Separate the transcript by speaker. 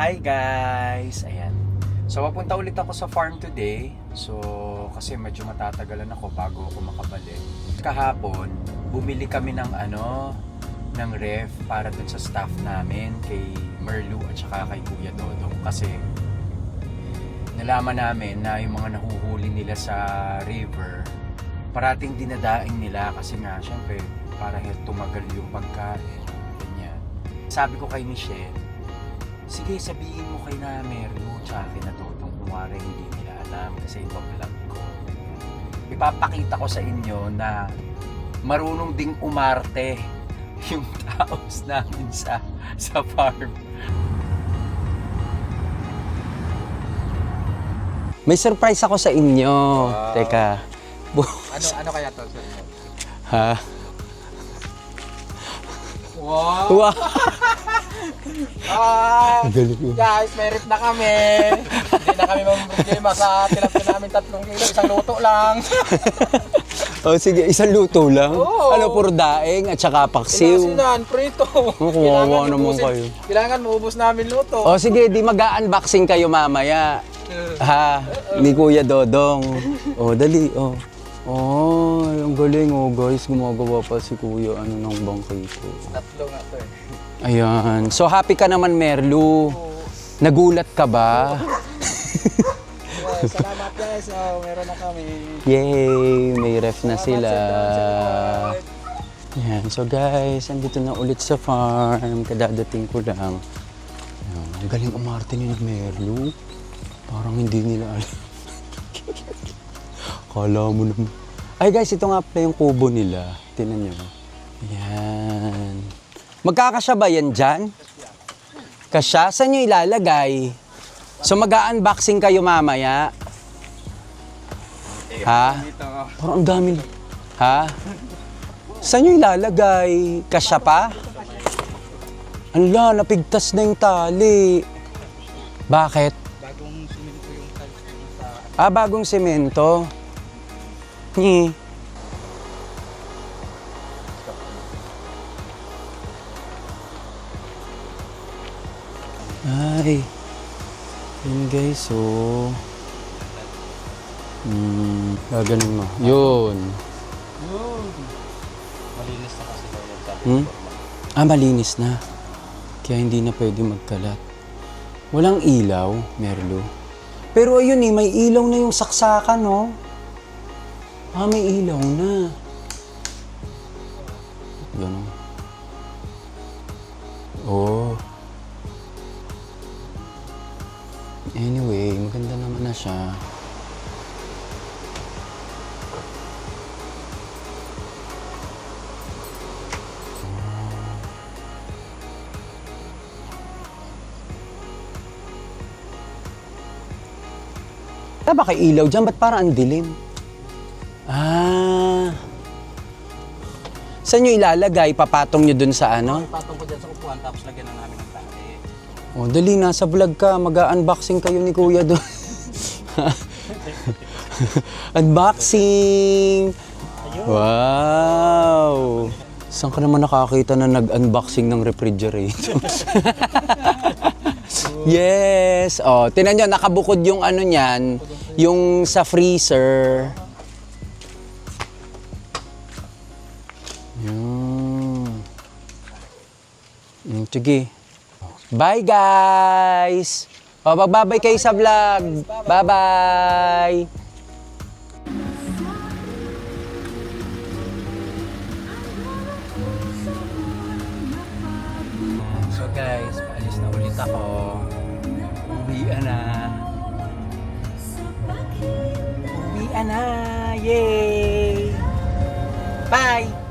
Speaker 1: Hi guys! Ayan. So papunta ulit ako sa farm today. So kasi medyo matatagalan ako bago ako makabalik. Kahapon, bumili kami ng ng ref para dun sa staff namin kay Merlu at saka kay Kuya Dodong kasi nalaman namin na yung mga nahuhuli nila sa river parating dinadaing nila kasi nga syempre para tumagal yung pagkain. Ganyan. Sabi ko kay Michelle, sige, sabihin mo kay na Merlu tsaka kay na Dodong kumare hindi nila alam kasi iba-vlog ko. Ipapakita ko sa inyo na marunong ding umarte yung taos namin sa farm. May surprise ako sa inyo. Wow. Teka.
Speaker 2: Ano kaya to?
Speaker 1: Ha?
Speaker 2: Wow!
Speaker 1: Wow!
Speaker 2: Guys, may rip na kami. Hindi na kami problema sa tilapia namin 3 kilo, isang luto lang.
Speaker 1: Oh, sige, isang luto lang?
Speaker 2: Oo.
Speaker 1: Ano, puro daing at saka paksiw?
Speaker 2: Inasinan, prito.
Speaker 1: Kawawa naman kayo.
Speaker 2: Kailangan maubos namin luto.
Speaker 1: Oh, sige, di mag-unboxing kayo mamaya. Ha? Ni Kuya Dodong. Oh, dali. Oh. Oh, ang galing oh guys. Gumagawa pa si Kuya ng bangkito.
Speaker 2: 3 nga to eh.
Speaker 1: Ayan. So happy ka naman, Merlu. Nagulat ka ba?
Speaker 2: Salamat guys. Oh, meron na kami.
Speaker 1: Yay! May ref na
Speaker 2: Salamat
Speaker 1: sila.
Speaker 2: sa
Speaker 1: Ayan. So guys, andito na ulit sa farm. Kadadating ko lang. Ayan. Ang galing umarte ni Merlu. Parang hindi nila alam. Kala mo naman. Ay guys, ito nga pala yung kubo nila. Tingnan nyo. Ayan. Magkakasya ba yan dyan? Kasya? Saan nyo ilalagay? So mag-unboxing kayo mamaya? Ha? Parang ang dami. Ha? Saan nyo ilalagay? Kasya pa? Ala, napigtas na yung tali. Bakit?
Speaker 2: Bagong simento yung tiles sa...
Speaker 1: Ah, bagong semento. Ay. Yun guys, oh. Gaganin mo. Yun.
Speaker 2: Malinis na kasi daw yung sabi.
Speaker 1: Ah, malinis na. Kaya hindi na pwede magkalat. Walang ilaw, Merlu. Pero ayun may ilaw na yung saksakan, no? Ah, may ilaw na. Ganun. Oh. Anyway, maganda naman na siya. Ba kay ilaw dyan? Ba't parang ang dilim? Ah. Saan nyo ilalagay? Papatong nyo dun sa ano?
Speaker 2: Ipatong ko dyan sa upuan tapos lagyan na namin ng tali.
Speaker 1: Oh, dali, nasa vlog ka. Mag-unboxing kayo ni Kuya doon. Unboxing! Wow! Saan ka naman nakakita na nag-unboxing ng refrigerator? Yes! Oh, tinan nyo, nakabukod yung ano niyan, yung sa freezer. Sige. Bye guys! O, magbabay kayo sa vlog. Bye-bye! So guys, paalis na ulit ako. Uwian na. Uwian na! Yay! Bye!